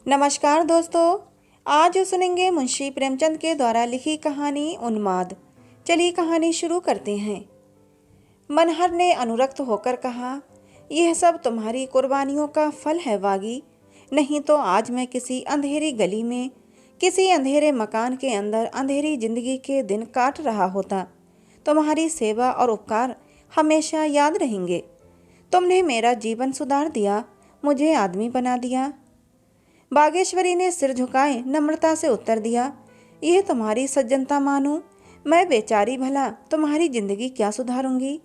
नमस्कार दोस्तों। आज सुनेंगे मुंशी प्रेमचंद के द्वारा लिखी कहानी उन्माद। चलिए कहानी शुरू करते हैं। मनहर ने अनुरक्त होकर कहा, यह सब तुम्हारी कुर्बानियों का फल है वागी। नहीं तो आज मैं किसी अंधेरी गली में, किसी अंधेरे मकान के अंदर अंधेरी जिंदगी के दिन काट रहा होता। तुम्हारी सेवा और उपकार हमेशा याद रहेंगे। तुमने मेरा जीवन सुधार दिया, मुझे आदमी बना दिया। बागेश्वरी ने सिर झुकाए नम्रता से उत्तर दिया, यह तुम्हारी सज्जनता मानूं। मैं बेचारी भला तुम्हारी जिंदगी क्या सुधारूंगी।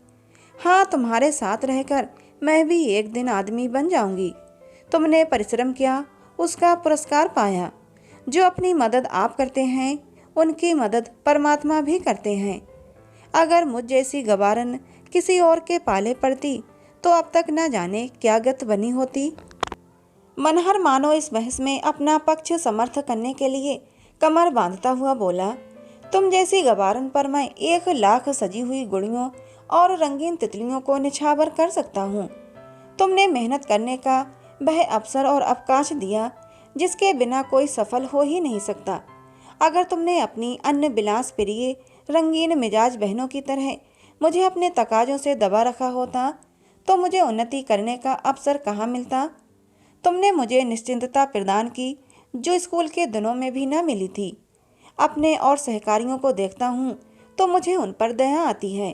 हाँ, तुम्हारे साथ रहकर मैं भी एक दिन आदमी बन जाऊंगी। तुमने परिश्रम किया, उसका पुरस्कार पाया। जो अपनी मदद आप करते हैं, उनकी मदद परमात्मा भी करते हैं। अगर मुझ जैसी गवारन किसी और के पाले पड़ती तो अब तक न जाने क्या गत बनी होती। मनहर मानो इस बहस में अपना पक्ष समर्थ करने के लिए कमर बांधता हुआ बोला, तुम जैसी गवारन पर मैं 1,00,000 सजी हुई गुड़ियों और रंगीन तितलियों को निछावर कर सकता हूँ। तुमने मेहनत करने का वह अवसर और अवकाश दिया जिसके बिना कोई सफल हो ही नहीं सकता। अगर तुमने अपनी अन्य विलास प्रिय रंगीन मिजाज बहनों की तरह मुझे अपने तकाजों से दबा रखा होता तो मुझे उन्नति करने का अवसर कहाँ मिलता। तुमने मुझे निश्चिंतता प्रदान की जो स्कूल के दिनों में भी न मिली थी। अपने और सहकारियों को देखता हूँ तो मुझे उन पर दया आती है।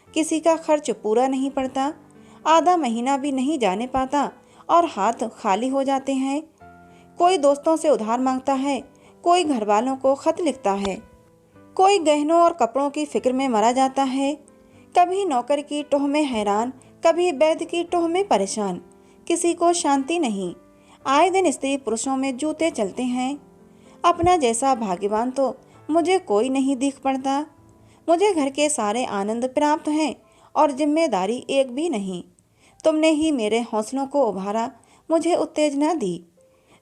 किसी का खर्च पूरा नहीं पड़ता, आधा महीना भी नहीं जाने पाता और हाथ खाली हो जाते हैं। कोई दोस्तों से उधार मांगता है, कोई घर वालों को खत लिखता है, कोई गहनों और कपड़ों की फिक्र में मरा जाता है। कभी नौकर की टोह में हैरान, कभी वैद्य की टोह में परेशान। किसी को शांति नहीं। आए दिन स्त्री पुरुषों में जूते चलते हैं। अपना जैसा भाग्यवान तो मुझे कोई नहीं दिख पड़ता। मुझे घर के सारे आनंद प्राप्त हैं और जिम्मेदारी एक भी नहीं। तुमने ही मेरे हौसलों को उभारा, मुझे उत्तेजना दी।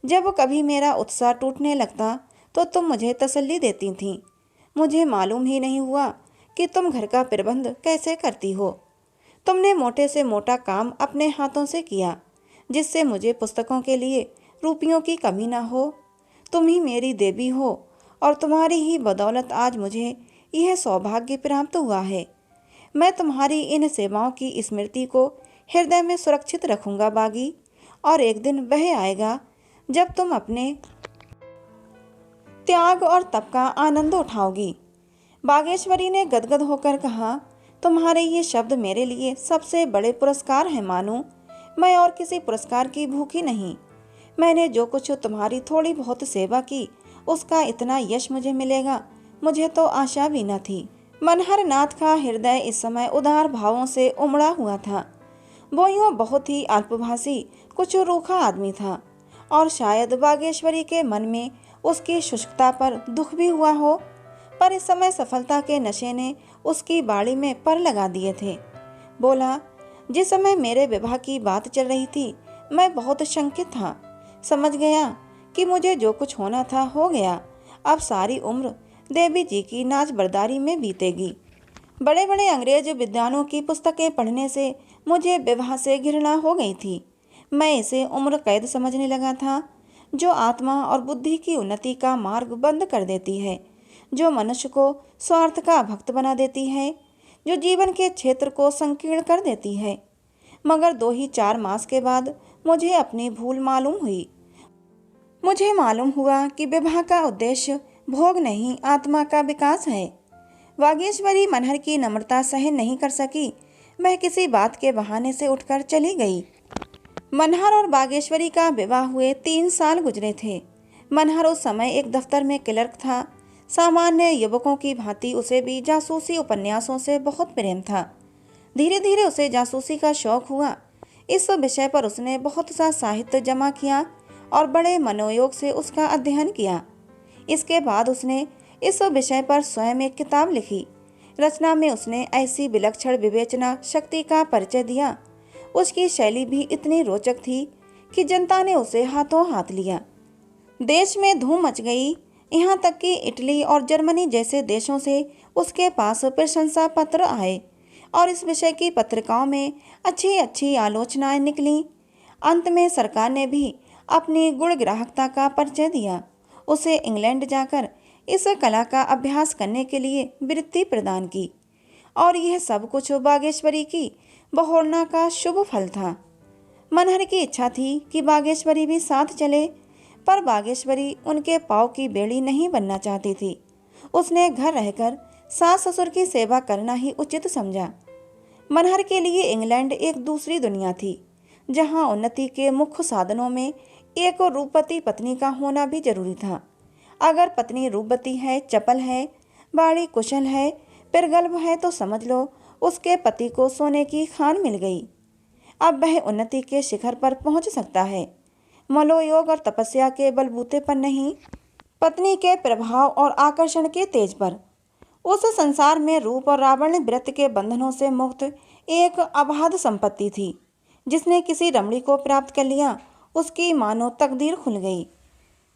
जब कभी मेरा उत्साह टूटने लगता तो तुम मुझे तसल्ली देती थीं। मुझे मालूम ही नहीं हुआ कि तुम घर का प्रबंध कैसे करती हो। तुमने मोटे से मोटा काम अपने हाथों से किया जिससे मुझे पुस्तकों के लिए रुपयों की कमी ना हो। तुम ही मेरी देवी हो और तुम्हारी ही बदौलत आज मुझे यह सौभाग्य प्राप्त हुआ है। मैं तुम्हारी इन सेवाओं की स्मृति को हृदय में सुरक्षित रखूंगा बागी। और एक दिन वह आएगा जब तुम अपने त्याग और तप का आनंद उठाओगी। बागेश्वरी ने गदगद होकर कहा, तुम्हारे ये शब्द मेरे लिए सबसे बड़े पुरस्कार हैं मानू। मैं और किसी पुरस्कार की भूखी नहीं। मैंने जो कुछ तुम्हारी थोड़ी बहुत सेवा की उसका इतना यश मुझे मिलेगा, मुझे तो आशा भी न थी। मनहर नाथ का हृदय इस समय उदार भावों से उमड़ा हुआ था। वो यूं बहुत ही अल्पभाषी, कुछ रूखा आदमी था और शायद बागेश्वरी के मन में उसकी शुष्कता पर दुख भी हुआ हो। पर इस समय सफलता के नशे ने उसकी बाड़ी में पर लगा दिए थे। बोला, जिस समय मेरे विवाह की बात चल रही थी मैं बहुत शंकित था। समझ गया कि मुझे जो कुछ होना था हो गया। अब सारी उम्र देवी जी की नाच बरदारी में बीतेगी। बड़े बड़े अंग्रेज विद्वानों की पुस्तकें पढ़ने से मुझे विवाह से घृणा हो गई थी। मैं इसे उम्र कैद समझने लगा था, जो आत्मा और बुद्धि की उन्नति का मार्ग बंद कर देती है, जो मनुष्य को स्वार्थ का भक्त बना देती है, जो जीवन के क्षेत्र को संकीर्ण कर देती है। मगर 2 ही 4 मास के बाद मुझे अपनी भूल मालूम हुई। मुझे मालूम हुआ कि विवाह का उद्देश्य भोग नहीं, आत्मा का विकास है। वागीश्वरी मनहर की नम्रता सहन नहीं कर सकी। वह किसी बात के बहाने से उठकर चली गई। मनहर और बागेश्वरी का विवाह हुए 3 साल गुजरे थे। मनहर उस समय एक दफ्तर में क्लर्क था। सामान्य युवकों की भांति उसे भी जासूसी उपन्यासों से बहुत प्रेम था। धीरे धीरे उसे जासूसी का शौक हुआ। इस विषय पर उसने बहुत सा साहित्य जमा किया और बड़े मनोयोग से उसका अध्ययन किया। इसके बाद उसने इस विषय पर स्वयं एक किताब लिखी। रचना में उसने ऐसी विलक्षण विवेचना शक्ति का परिचय दिया। उसकी शैली भी इतनी रोचक थी कि जनता ने उसे हाथों हाथ लिया। देश में धूम मच गई। यहाँ तक कि इटली और जर्मनी जैसे देशों से उसके पास प्रशंसा पत्र आए और इस विषय की पत्रिकाओं में अच्छी अच्छी आलोचनाएं निकलीं। अंत में सरकार ने भी अपनी गुण ग्राहकता का परिचय दिया। उसे इंग्लैंड जाकर इस कला का अभ्यास करने के लिए वृत्ति प्रदान की और यह सब कुछ बागेश्वरी की बहोरना का शुभ फल था। मनहर की इच्छा थी कि बागेश्वरी भी साथ चले, पर बागेश्वरी उनके पाँव की बेड़ी नहीं बनना चाहती थी। उसने घर रहकर सास ससुर की सेवा करना ही उचित समझा। मनहर के लिए इंग्लैंड एक दूसरी दुनिया थी, जहां उन्नति के मुख्य साधनों में एक रूपवती पत्नी का होना भी जरूरी था। अगर पत्नी रूपवती है, चपल है, बाड़ी कुशल है, प्रगल्भ है, तो समझ लो उसके पति को सोने की खान मिल गई। अब वह उन्नति के शिखर पर पहुंच सकता है, मलोयोग और तपस्या के बलबूते पर नहीं, पत्नी के प्रभाव और आकर्षण के तेज पर। उस संसार में रूप और रावण व्रत के बंधनों से मुक्त एक अबाध संपत्ति थी। जिसने किसी रमणी को प्राप्त कर लिया, उसकी मानो तकदीर खुल गई।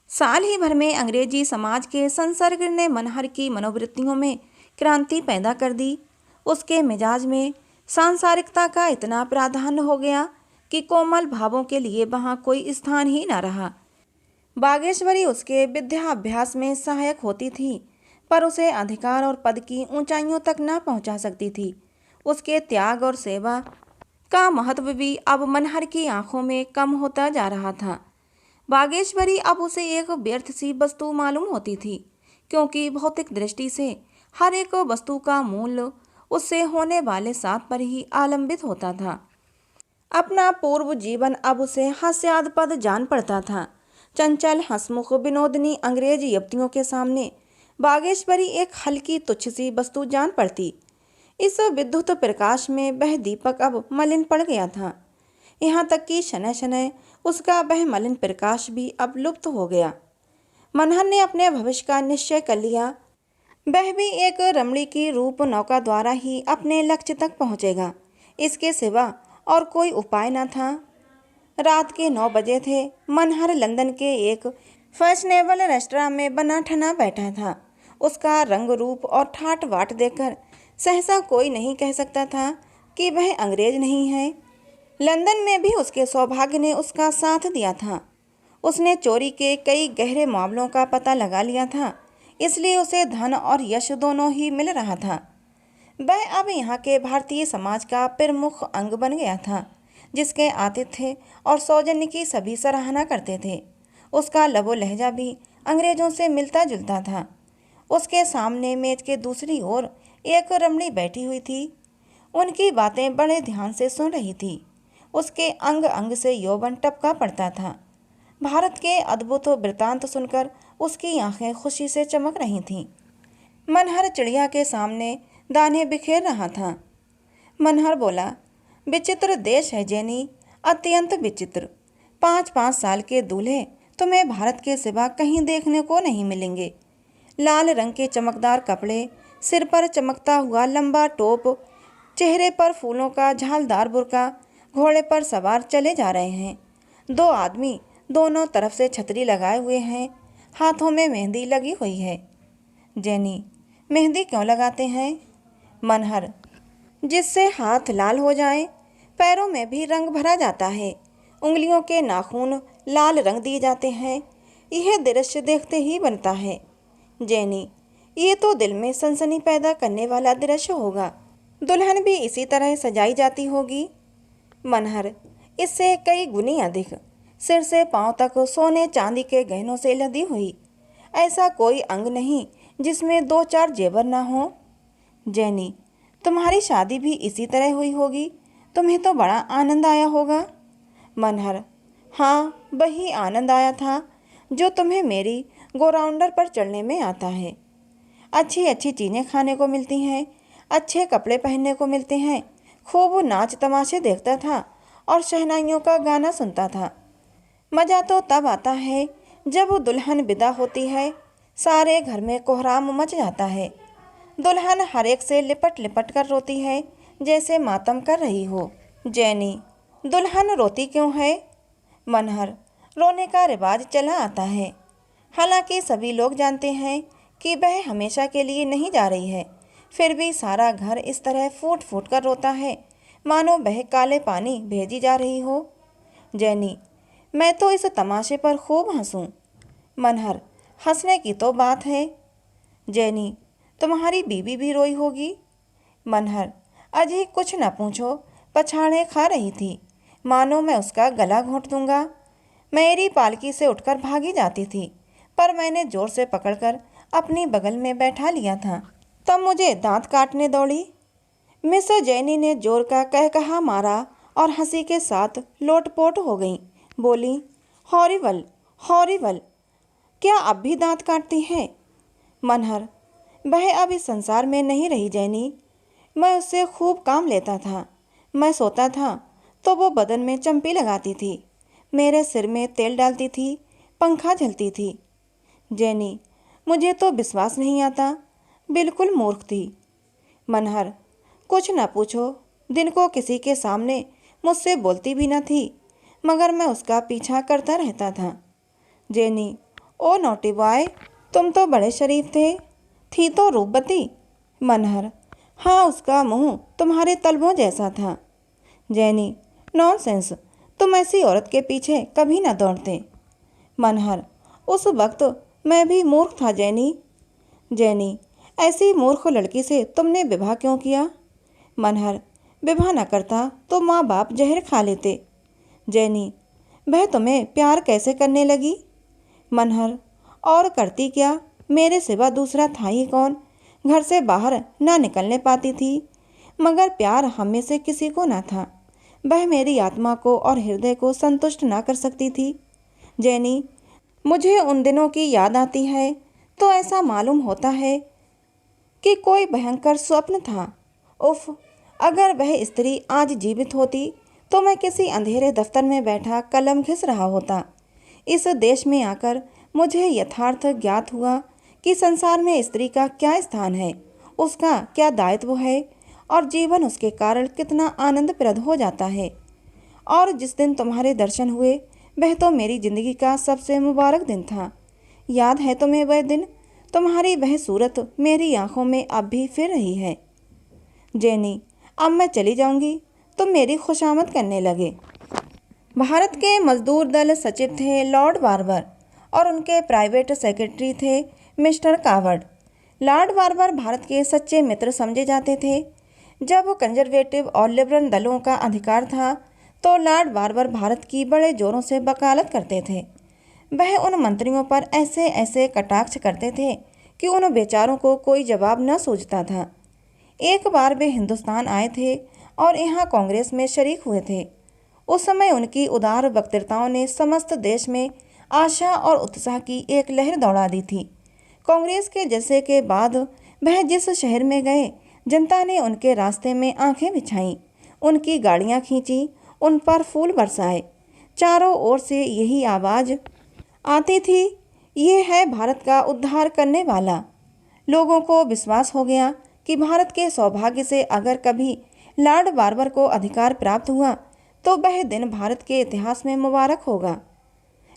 साल ही भर में अंग्रेजी समाज के संसर्ग ने मनहर की मनोवृत्तियों में क्रांति पैदा कर दी। उसके मिजाज में सांसारिकता का इतना प्राधान्य हो गया कि कोमल भावों के लिए वहाँ कोई स्थान ही न रहा। बागेश्वरी उसके विद्याभ्यास में सहायक होती थी, पर उसे अधिकार और पद की ऊंचाइयों तक न पहुंचा सकती थी। उसके त्याग और सेवा का महत्व भी अब मनहर की आंखों में कम होता जा रहा था। बागेश्वरी अब उसे एक व्यर्थ सी वस्तु मालूम होती थी, क्योंकि भौतिक दृष्टि से हर एक वस्तु का मूल्य उससे होने वाले साथ पर ही आलंबित होता था। अपना पूर्व जीवन अब उसे हास्यास्पद जान पड़ता था। चंचल, हंसमुख, विनोदनी अंग्रेज युवतियों के सामने बागेश्वरी एक हल्की तुच्छ सी वस्तु जान पड़ती। इस विद्युत प्रकाश में वह दीपक अब मलिन पड़ गया था। यहाँ तक कि शनय शनय उसका वह मलिन प्रकाश भी अब लुप्त हो गया। मनहर ने अपने भविष्य का निश्चय कर लिया। वह भी एक रमणी की रूप नौका द्वारा ही अपने लक्ष्य तक पहुँचेगा। इसके सिवा और कोई उपाय न था। रात के 9 बजे थे। मनहर लंदन के एक फैशनेबल रेस्टोरेंट में बना ठना बैठा था। उसका रंग रूप और ठाट बाट देखकर सहसा कोई नहीं कह सकता था कि वह अंग्रेज नहीं है। लंदन में भी उसके सौभाग्य ने उसका साथ दिया था। उसने चोरी के कई गहरे मामलों का पता लगा लिया था, इसलिए उसे धन और यश दोनों ही मिल रहा था। वह अब यहाँ के भारतीय समाज का प्रमुख अंग बन गया था, जिसके आतिथ्य और सौजन्य की सभी सराहना करते थे। उसका लबो लहजा भी अंग्रेजों से मिलता जुलता था। उसके सामने मेज के दूसरी ओर एक रमणी बैठी हुई थी। उनकी बातें बड़े ध्यान से सुन रही थी। उसके अंग अंग से यौवन टपका पड़ता था। भारत के अद्भुत वृतांत सुनकर उसकी आंखें खुशी से चमक रही थीं। मनहर चिड़िया के सामने दाने बिखेर रहा था। मनहर बोला, विचित्र देश है जेनी, अत्यंत विचित्र। 5-5 साल के दूल्हे तुम्हें भारत के सिवा कहीं देखने को नहीं मिलेंगे। लाल रंग के चमकदार कपड़े, सिर पर चमकता हुआ लंबा टोप, चेहरे पर फूलों का झालदार बुर्का, घोड़े पर सवार चले जा रहे हैं। 2 आदमी दोनों तरफ से छतरी लगाए हुए हैं। हाथों में मेहंदी लगी हुई है। जेनी, मेहंदी क्यों लगाते हैं? मनहर, जिससे हाथ लाल हो जाए। पैरों में भी रंग भरा जाता है। उंगलियों के नाखून लाल रंग दिए जाते हैं। यह दृश्य देखते ही बनता है। जेनी, ये तो दिल में सनसनी पैदा करने वाला दृश्य होगा। दुल्हन भी इसी तरह सजाई जाती होगी। मनहर, इससे कई गुनी अधिक। सिर से पांव तक सोने चांदी के गहनों से लदी हुई। ऐसा कोई अंग नहीं जिसमें 2-4 जेवर ना हो। जेनी, तुम्हारी शादी भी इसी तरह हुई होगी। तुम्हें तो बड़ा आनंद आया होगा। मनहर, हाँ, वही आनंद आया था जो तुम्हें मेरी गोराउंडर पर चढ़ने में आता है। अच्छी अच्छी चीज़ें खाने को मिलती हैं, अच्छे कपड़े पहनने को मिलते हैं, खूब नाच तमाशे देखता था और शहनाइयों का गाना सुनता था। मज़ा तो तब आता है जब वो दुल्हन विदा होती है। सारे घर में कोहराम मच जाता है। दुल्हन हर एक से लिपट लिपट कर रोती है, जैसे मातम कर रही हो। जेनी, दुल्हन रोती क्यों है? मनहर, रोने का रिवाज चला आता है। हालांकि सभी लोग जानते हैं कि वह हमेशा के लिए नहीं जा रही है, फिर भी सारा घर इस तरह फूट फूट कर रोता है, मानो वह काले पानी भेजी जा रही हो। जेनी, मैं तो इस तमाशे पर खूब हंसूं। मनहर, हंसने की तो बात है। जैनी, तुम्हारी बीवी भी रोई होगी। मनहर, अजी कुछ न पूछो, पछाड़े खा रही थी, मानो मैं उसका गला घोंट दूंगा। मेरी पालकी से उठकर भागी जाती थी, पर मैंने जोर से पकड़कर अपनी बगल में बैठा लिया था। तब मुझे दांत काटने दौड़ी। मिस्टर जैनी ने जोर का कहकहा मारा और हंसी के साथ लोटपोट हो गई। बोली, हॉरिबल, हॉरिबल, क्या अब भी दांत काटती है? मनहर, वह अब इस संसार में नहीं रही जैनी। मैं उससे खूब काम लेता था। मैं सोता था तो वो बदन में चंपी लगाती थी, मेरे सिर में तेल डालती थी, पंखा झलती थी। जैनी, मुझे तो विश्वास नहीं आता, बिल्कुल मूर्ख थी। मनहर, कुछ न पूछो, दिन को किसी के सामने मुझसे बोलती भी न थी, मगर मैं उसका पीछा करता रहता था। जैनी, ओ नोटी बॉय, तुम तो बड़े शरीफ थे, थी तो रूपवती। मनहर, हाँ, उसका मुंह तुम्हारे तलवों जैसा था। जैनी, नॉनसेंस, तुम ऐसी औरत के पीछे कभी न दौड़ते। मनहर, उस वक्त मैं भी मूर्ख था जैनी। जैनी, ऐसी मूर्ख लड़की से तुमने विवाह क्यों किया? मनहर, विवाह न करता तो माँ बाप जहर खा लेते। जैनी, वह तुम्हें प्यार कैसे करने लगी? मनहर, और करती क्या, मेरे सिवा दूसरा था ही कौन। घर से बाहर ना निकलने पाती थी, मगर प्यार हम में से किसी को ना था। वह मेरी आत्मा को और हृदय को संतुष्ट ना कर सकती थी। जैनी, मुझे उन दिनों की याद आती है तो ऐसा मालूम होता है कि कोई भयंकर स्वप्न था। उफ, अगर वह स्त्री आज जीवित होती तो मैं किसी अंधेरे दफ्तर में बैठा कलम घिस रहा होता। इस देश में आकर मुझे यथार्थ ज्ञात हुआ कि संसार में स्त्री का क्या स्थान है, उसका क्या दायित्व है और जीवन उसके कारण कितना आनंदप्रद हो जाता है। और जिस दिन तुम्हारे दर्शन हुए वह तो मेरी जिंदगी का सबसे मुबारक दिन था। याद है तुम्हें वह दिन? तुम्हारी वह सूरत मेरी आंखों में अब भी फिर रही है। जैनी, अब मैं चली जाऊंगी, तुम मेरी खुशामद करने लगे। भारत के मजदूर दल सचिव थे लॉर्ड बार्बर और उनके प्राइवेट सेक्रेटरी थे मिस्टर कावड़। लॉर्ड बार्बर भारत के सच्चे मित्र समझे जाते थे। जब कंजर्वेटिव और लिबरल दलों का अधिकार था तो लॉर्ड बार्बर भारत की बड़े जोरों से वकालत करते थे। वह उन मंत्रियों पर ऐसे ऐसे कटाक्ष करते थे कि उन बेचारों को कोई जवाब न सूझता था। एक बार वे हिंदुस्तान आए थे और यहाँ कांग्रेस में शरीक हुए थे। उस समय उनकी उदार वक्तृताओं ने समस्त देश में आशा और उत्साह की एक लहर दौड़ा दी थी। कांग्रेस के जलसे के बाद वह जिस शहर में गए, जनता ने उनके रास्ते में आंखें बिछाईं, उनकी गाड़ियां खींची, उन पर फूल बरसाए। चारों ओर से यही आवाज़ आती थी, ये है भारत का उद्धार करने वाला। लोगों को विश्वास हो गया कि भारत के सौभाग्य से अगर कभी लॉर्ड बार्बर को अधिकार प्राप्त हुआ तो वह दिन भारत के इतिहास में मुबारक होगा।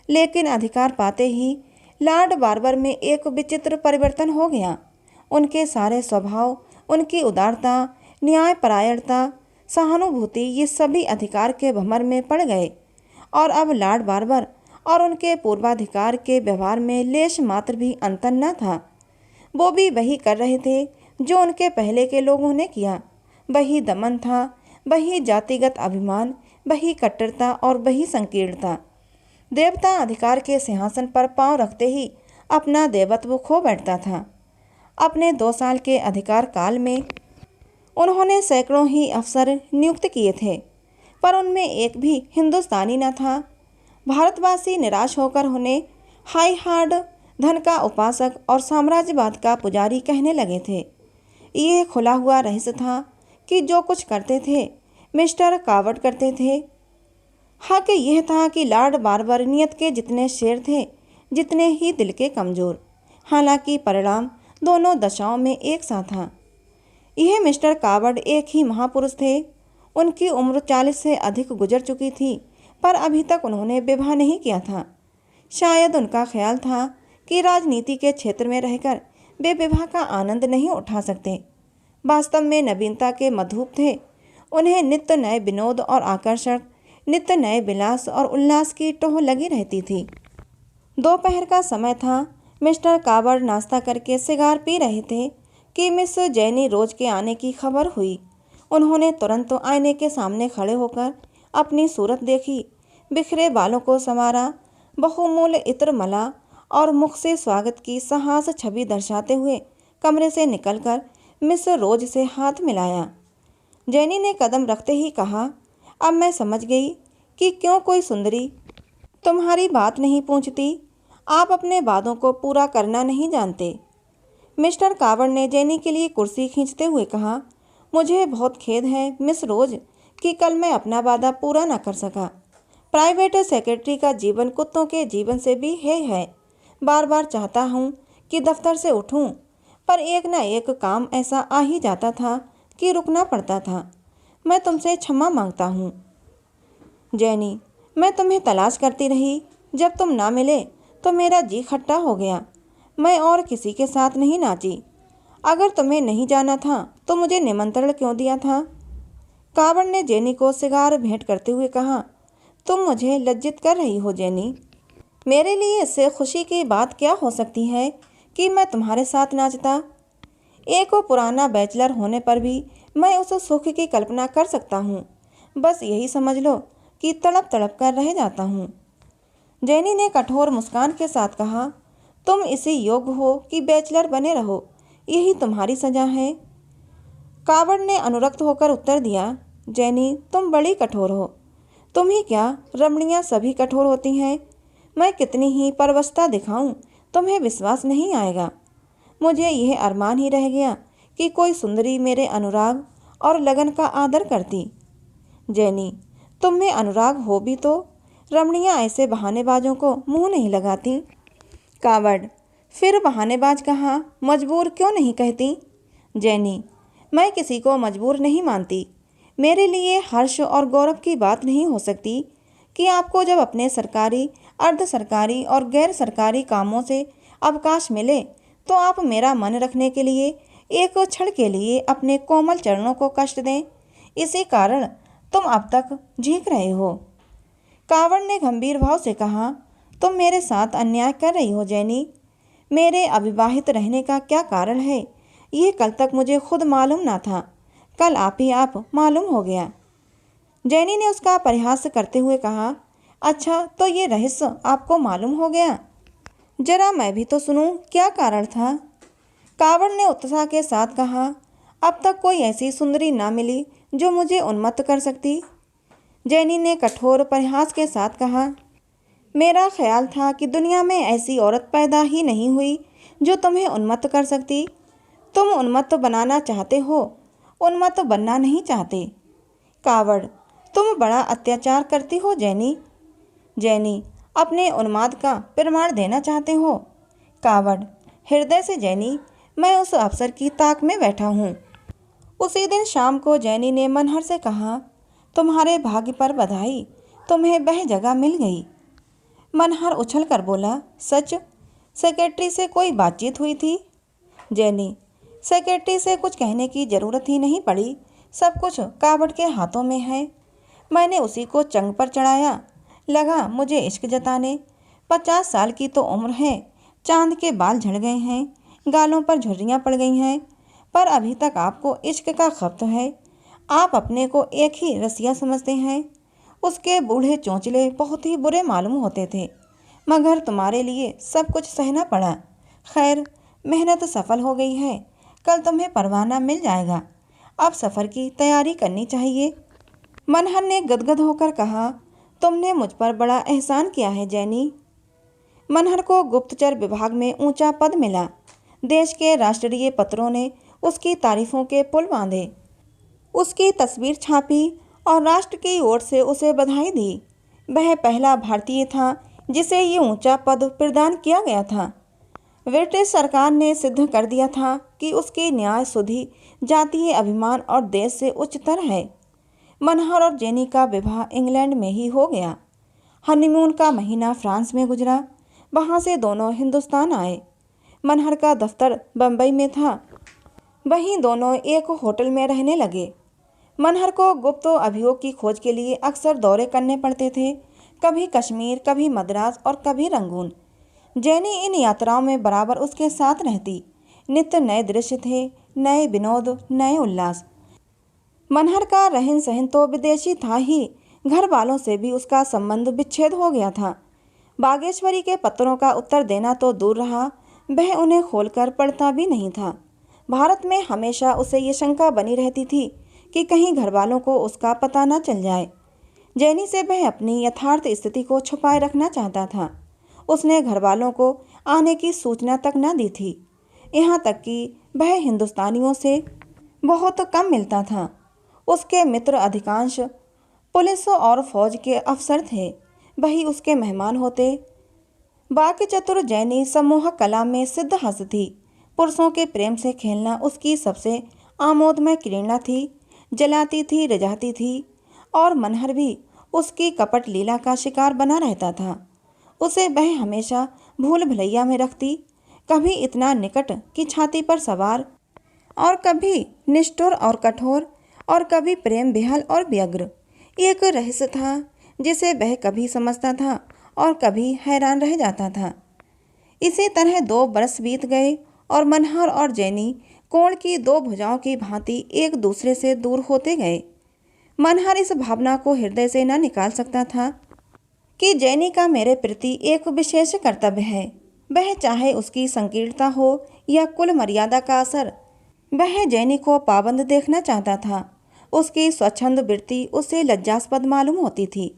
लेकिन अधिकार पाते ही लॉर्ड बार्बर में एक विचित्र परिवर्तन हो गया। उनके सारे स्वभाव, उनकी उदारता, न्यायपरायणता, सहानुभूति, ये सभी अधिकार के भंवर में पड़ गए और अब लॉर्ड बार्बर और उनके पूर्वाधिकार के व्यवहार में लेश मात्र भी अंतर न था। वो भी वही कर रहे थे जो उनके पहले के लोगों ने किया। वही दमन था, वही जातिगत अभिमान, वही कट्टरता और वही संकीर्णता। देवता अधिकार के सिंहासन पर पांव रखते ही अपना देवत्व खो बैठता था। अपने 2 साल के अधिकार काल में उन्होंने सैकड़ों ही अफसर नियुक्त किए थे, पर उनमें एक भी हिंदुस्तानी न था। भारतवासी निराश होकर उन्हें हाई हार्ड, धन का उपासक और साम्राज्यवाद का पुजारी कहने लगे थे। ये खुला हुआ रहस्य था कि जो कुछ करते थे मिस्टर कावड़ करते थे। हक यह था कि लॉर्ड बार्बर नियत के जितने शेर थे, जितने ही दिल के कमज़ोर। हालांकि परिणाम दोनों दशाओं में एक सा था। यह मिस्टर कावड़ एक ही महापुरुष थे। उनकी उम्र 40 से अधिक गुजर चुकी थी, पर अभी तक उन्होंने विवाह नहीं किया था। शायद उनका ख्याल था कि राजनीति के क्षेत्र में रहकर वे विवाह का आनंद नहीं उठा सकते। वास्तव में नवीनता के मधुप थे। उन्हें नित्य नए विनोद और आकर्षण, नित्य नए विलास और उल्लास की टोह लगी रहती थी। दोपहर का समय था। मिस्टर कावड़ नाश्ता करके सिगार पी रहे थे कि मिस जैनी रोज के आने की खबर हुई। उन्होंने तुरंत आईने के सामने खड़े होकर अपनी सूरत देखी, बिखरे बालों को संवारा, बहुमूल्य इत्र मला और मुख से स्वागत की साहस छवि दर्शाते हुए कमरे से निकलकर मिस रोज से हाथ मिलाया। जैनी ने कदम रखते ही कहा, अब मैं समझ गई कि क्यों कोई सुंदरी तुम्हारी बात नहीं पूछती। आप अपने वादों को पूरा करना नहीं जानते। मिस्टर कावड़ ने जैनी के लिए कुर्सी खींचते हुए कहा, मुझे बहुत खेद है मिस रोज कि कल मैं अपना वादा पूरा न कर सका। प्राइवेट सेक्रेटरी का जीवन कुत्तों के जीवन से भी है। बार बार चाहता हूँ कि दफ्तर से उठूँ, पर एक न एक काम ऐसा आ ही जाता था कि रुकना पड़ता था। मैं तुमसे क्षमा मांगता हूँ। जैनी, मैं तुम्हें तलाश करती रही। जब तुम ना मिले तो मेरा जी खट्टा हो गया। मैं और किसी के साथ नहीं नाची। अगर तुम्हें नहीं जाना था तो मुझे निमंत्रण क्यों दिया था? कावड़ ने जैनी को सिगार भेंट करते हुए कहा, तुम मुझे लज्जित कर रही हो जैनी। मेरे लिए इससे खुशी की बात क्या हो सकती है कि मैं तुम्हारे साथ नाचता। एक पुराना बैचलर होने पर भी मैं उस सुख की कल्पना कर सकता हूँ। बस यही समझ लो कि तड़प तड़प कर रह जाता हूँ। जैनी ने कठोर मुस्कान के साथ कहा, तुम इसी योग्य हो कि बैचलर बने रहो, यही तुम्हारी सजा है। कावड़ ने अनुरक्त होकर उत्तर दिया, जैनी तुम बड़ी कठोर हो। तुम ही क्या, रमणियाँ सभी कठोर होती हैं। मैं कितनी ही परवशता दिखाऊं तुम्हें विश्वास नहीं आएगा। मुझे यह अरमान ही रह गया कि कोई सुंदरी मेरे अनुराग और लगन का आदर करती। जैनी, तुम में अनुराग हो भी तो रमणियाँ ऐसे बहानेबाजों को मुंह नहीं लगाती। कावड़, फिर बहानेबाज कहाँ, मजबूर क्यों नहीं कहती। जैनी, मैं किसी को मजबूर नहीं मानती। मेरे लिए हर्ष और गौरव की बात नहीं हो सकती कि आपको जब अपने सरकारी, अर्ध सरकारी और गैर सरकारी कामों से अवकाश मिले तो आप मेरा मन रखने के लिए एक क्षण के लिए अपने कोमल चरणों को कष्ट दें। इसी कारण तुम अब तक झीक रहे हो। कावड़ ने गंभीर भाव से कहा, तुम मेरे साथ अन्याय कर रही हो जैनी। मेरे अविवाहित रहने का क्या कारण है, ये कल तक मुझे खुद मालूम ना था। कल आप ही आप मालूम हो गया। जैनी ने उसका परिहास करते हुए कहा, अच्छा तो ये रहस्य आपको मालूम हो गया। जरा मैं भी तो सुनूं, क्या कारण था। कावड़ ने उत्साह के साथ कहा, अब तक कोई ऐसी सुंदरी ना मिली जो मुझे उन्मत्त कर सकती। जैनी ने कठोर परिहास के साथ कहा, मेरा ख्याल था कि दुनिया में ऐसी औरत पैदा ही नहीं हुई जो तुम्हें उन्मत्त कर सकती। तुम उन्मत्त बनाना चाहते हो, उन्मत्त बनना नहीं चाहते। कावड़, तुम बड़ा अत्याचार करती हो जैनी। जैनी, अपने उन्माद का प्रमाण देना चाहते हो। कावड़, हृदय से जैनी, मैं उस अवसर की ताक में बैठा हूँ। उसी दिन शाम को जैनी ने मनहर से कहा, तुम्हारे भाग्य पर बधाई, तुम्हें वह जगह मिल गई। मनहर उछल कर बोला, सच? सेक्रेटरी से कोई बातचीत हुई थी? जैनी, सेक्रेटरी से कुछ कहने की जरूरत ही नहीं पड़ी। सब कुछ कावड़ के हाथों में है। मैंने उसी को चंग पर चढ़ाया। लगा मुझे इश्क जताने। 50 साल की तो उम्र है, चांद के बाल झड़ गए हैं, गालों पर झुर्रियाँ पड़ गई हैं, पर अभी तक आपको इश्क का खप्त है। आप अपने को एक ही रसिया समझते हैं। उसके बूढ़े चोंचले बहुत ही बुरे मालूम होते थे, मगर तुम्हारे लिए सब कुछ सहना पड़ा। खैर, मेहनत सफल हो गई है। कल तुम्हें परवाना मिल जाएगा। अब सफ़र की तैयारी करनी चाहिए। मनहर ने गदगद होकर कहा, तुमने मुझ पर बड़ा एहसान किया है जैनी। मनहर को गुप्तचर विभाग में ऊंचा पद मिला। देश के राष्ट्रीय पत्रों ने उसकी तारीफों के पुल बांधे, उसकी तस्वीर छापी और राष्ट्र की ओर से उसे बधाई दी। वह पहला भारतीय था जिसे ये ऊंचा पद प्रदान किया गया था। ब्रिटिश सरकार ने सिद्ध कर दिया था कि उसकी न्याय सुधि जातीय अभिमान और देश से उच्चतर है। मनहर और जेनी का विवाह इंग्लैंड में ही हो गया। हनीमून का महीना फ्रांस में गुजरा। वहाँ से दोनों हिंदुस्तान आए। मनहर का दफ्तर बम्बई में था। वहीं दोनों एक होटल में रहने लगे। मनहर को गुप्त अभियोग की खोज के लिए अक्सर दौरे करने पड़ते थे, कभी कश्मीर, कभी मद्रास और कभी रंगून। जैनी इन यात्राओं में बराबर उसके साथ रहती। नित्य नए दृश्य थे, नए विनोद, नए उल्लास। मनहर का रहन सहन तो विदेशी था ही, घर वालों से भी उसका संबंध विच्छेद हो गया था। बागेश्वरी के पत्रों का उत्तर देना तो दूर रहा, वह उन्हें खोलकर पढ़ता भी नहीं था। भारत में हमेशा उसे ये शंका बनी रहती थी कि कहीं घर वालों को उसका पता न चल जाए। जैनी से वह अपनी यथार्थ स्थिति को छुपाए रखना चाहता था। उसने घर वालों को आने की सूचना तक न दी थी, यहाँ तक कि वह हिंदुस्तानियों से बहुत कम मिलता था। उसके मित्र अधिकांश पुलिस और फौज के अफसर थे, वही उसके मेहमान होते। बाकी चतुर जैनी सम्मोहक कला में सिद्ध हंस थी। पुरुषों के प्रेम से खेलना उसकी सबसे आमोदमय क्रीड़ा थी, जलाती थी, रिझाती थी। और मनहर भी उसकी कपट लीला का शिकार बना रहता था। उसे वह हमेशा भूल भुलैया में रखती, कभी इतना निकट कि छाती पर सवार, और कभी निष्ठुर और कठोर, और कभी प्रेम बेहल और व्यग्र। एक रहस्य था जिसे वह कभी समझता था और कभी हैरान रह जाता था। इसी तरह 2 बरस बीत गए और मनहर और जैनी कोण की 2 भुजाओं की भांति एक दूसरे से दूर होते गए। मनहर इस भावना को हृदय से न निकाल सकता था कि जैनी का मेरे प्रति एक विशेष कर्तव्य है। वह चाहे उसकी संकीर्णता हो या कुल मर्यादा का असर, वह जैनी को पाबंद देखना चाहता था। उसकी स्वच्छंद वृत्ति उसे लज्जास्पद मालूम होती थी।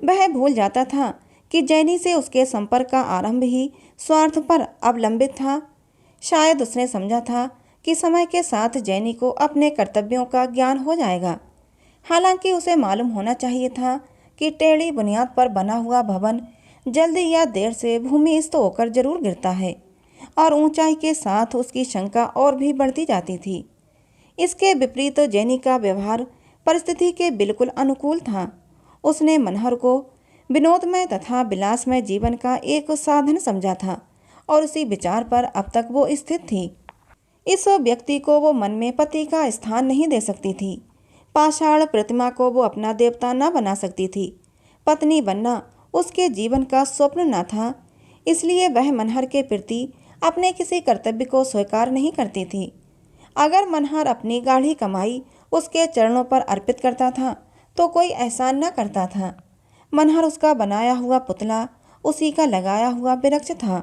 वह भूल जाता था कि जैनी से उसके संपर्क का आरंभ ही स्वार्थ पर अवलंबित था। शायद उसने समझा था कि समय के साथ जैनी को अपने कर्तव्यों का ज्ञान हो जाएगा। हालांकि उसे मालूम होना चाहिए था कि टेढ़ी बुनियाद पर बना हुआ भवन जल्दी या देर से भूमिस्थ होकर जरूर गिरता है, और ऊंचाई के साथ उसकी शंका और भी बढ़ती जाती थी। इसके विपरीत जैनी का व्यवहार परिस्थिति के बिल्कुल अनुकूल था। उसने मनहर को विनोदमय तथा विलासमय जीवन का एक साधन समझा था, और उसी विचार पर अब तक वो स्थित थी। इस व्यक्ति को वो मन में पति का स्थान नहीं दे सकती थी। पाषाण प्रतिमा को वो अपना देवता न बना सकती थी। पत्नी बनना उसके जीवन का स्वप्न न था। इसलिए वह मनहर के प्रति अपने किसी कर्तव्य को स्वीकार नहीं करती थी। अगर मनहर अपनी गाढ़ी कमाई उसके चरणों पर अर्पित करता था तो कोई एहसान न करता था। मनहर उसका बनाया हुआ पुतला, उसी का लगाया हुआ वृक्ष था।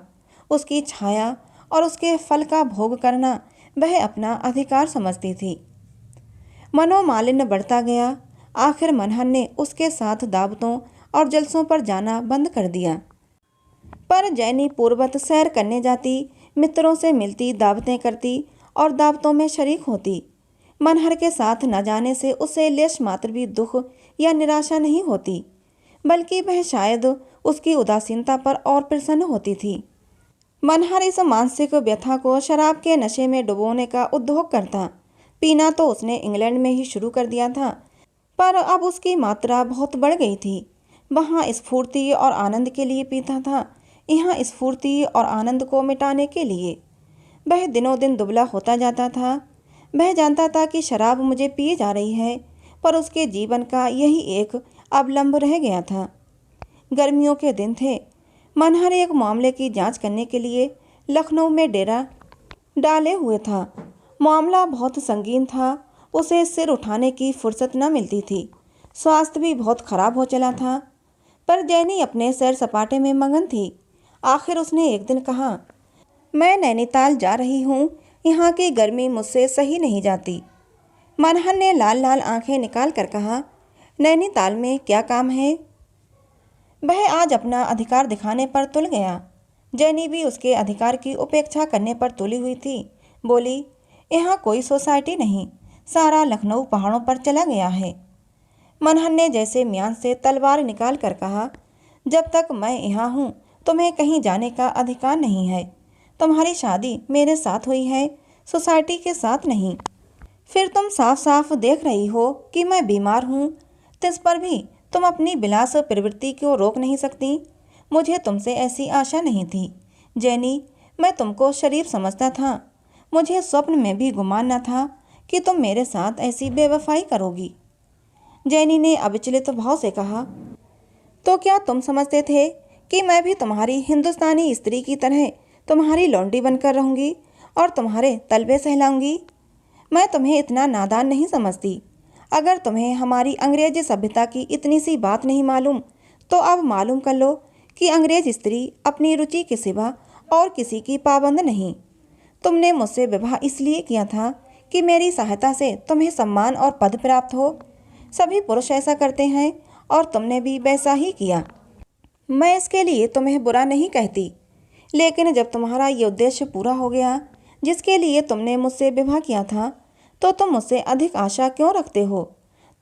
उसकी छाया और उसके फल का भोग करना वह अपना अधिकार समझती थी। मनोमालिन्य बढ़ता गया। आखिर मनहर ने उसके साथ दावतों और जलसों पर जाना बंद कर दिया। पर जैनी पूर्ववत सैर करने जाती, मित्रों से मिलती, दावतें करती और दावतों में शरीक होती। मनहर के साथ न जाने से उसे लेश मात्र भी दुख या निराशा नहीं होती, बल्कि वह शायद उसकी उदासीनता पर और प्रसन्न होती थी। मनहर इस मानसिक व्यथा को शराब के नशे में डुबोने का उद्योग करता। पीना तो उसने इंग्लैंड में ही शुरू कर दिया था, पर अब उसकी मात्रा बहुत बढ़ गई थी। वहाँ स्फूर्ति और आनंद के लिए पीता था, यहाँ स्फूर्ति और आनंद को मिटाने के लिए। वह दिनों दिन दुबला होता जाता था। वह जानता था कि शराब मुझे पिए जा रही है, पर उसके जीवन का यही एक अवलंब रह गया था। गर्मियों के दिन थे। मनहर एक मामले की जांच करने के लिए लखनऊ में डेरा डाले हुए था। मामला बहुत संगीन था। उसे सिर उठाने की फुर्सत न मिलती थी। स्वास्थ्य भी बहुत खराब हो चला था। पर जैनी अपने सैर सपाटे में मगन थी। आखिर उसने एक दिन कहा, मैं नैनीताल जा रही हूँ, यहाँ की गर्मी मुझसे सही नहीं जाती। मनहर ने लाल लाल आंखें निकाल कर कहा, नैनीताल में क्या काम है? वह आज अपना अधिकार दिखाने पर तुल गया। जैनी भी उसके अधिकार की उपेक्षा करने पर तुली हुई थी। बोली, यहाँ कोई सोसाइटी नहीं, सारा लखनऊ पहाड़ों पर चला गया है। मनहर ने जैसे म्यान से तलवार निकाल कर कहा, जब तक मैं यहाँ हूँ तुम्हें कहीं जाने का अधिकार नहीं है। तुम्हारी शादी मेरे साथ हुई है, सोसाइटी के साथ नहीं। फिर तुम साफ साफ देख रही हो कि मैं बीमार हूँ। तिस पर भी तुम अपनी विलास प्रवृत्ति को रोक नहीं सकती। मुझे तुमसे ऐसी आशा नहीं थी जैनी। मैं तुमको शरीफ समझता था। मुझे स्वप्न में भी गुमान न था कि तुम मेरे साथ ऐसी बेवफाई करोगी। जैनी ने अविचलित भाव से कहा, तो क्या तुम समझते थे कि मैं भी तुम्हारी हिंदुस्तानी स्त्री की तरह तुम्हारी लौंडी बनकर रहूंगी और तुम्हारे तलवे सहलाऊंगी? मैं तुम्हें इतना नादान नहीं समझती। अगर तुम्हें हमारी अंग्रेजी सभ्यता की इतनी सी बात नहीं मालूम, तो अब मालूम कर लो कि अंग्रेज स्त्री अपनी रुचि के सिवा और किसी की पाबंद नहीं। तुमने मुझसे विवाह इसलिए किया था कि मेरी सहायता से तुम्हें सम्मान और पद प्राप्त हो। सभी पुरुष ऐसा करते हैं और तुमने भी वैसा ही किया। मैं इसके लिए तुम्हें बुरा नहीं कहती, लेकिन जब तुम्हारा ये उद्देश्य पूरा हो गया जिसके लिए तुमने मुझसे विवाह किया था, तो तुम मुझसे अधिक आशा क्यों रखते हो?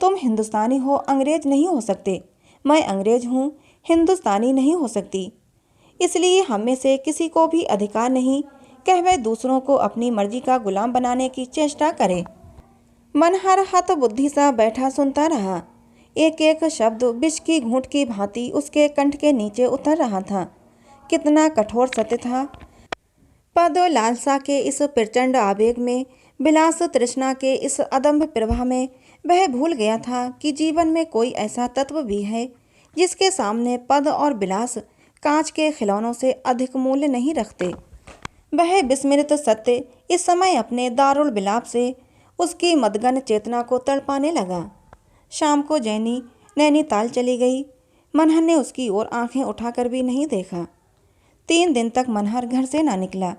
तुम हिंदुस्तानी हो, अंग्रेज नहीं हो सकते। मैं अंग्रेज हूँ, हिंदुस्तानी नहीं हो सकती। इसलिए हम में से किसी को भी अधिकार नहीं कि वह दूसरों को अपनी मर्जी का गुलाम बनाने की चेष्टा करे। मनहर हतबुद्धि सा बैठा सुनता रहा। एक एक शब्द विष की घूंट की भांति उसके कंठ के नीचे उतर रहा था। कितना कठोर सत्य था। पद लालसा के इस प्रचंड आवेग में, विलास तृष्णा के इस अदम्भ प्रवाह में वह भूल गया था कि जीवन में कोई ऐसा तत्व भी है जिसके सामने पद और विलास कांच के खिलौनों से अधिक मूल्य नहीं रखते। वह विस्मृत सत्य इस समय अपने दारुल विलाप से उसकी मदगन चेतना को तड़पाने लगा। शाम को जैनी नैनीताल चली गई। मनहर ने उसकी ओर आंखें उठाकर भी नहीं देखा। 3 दिन तक मनहर घर से ना निकला।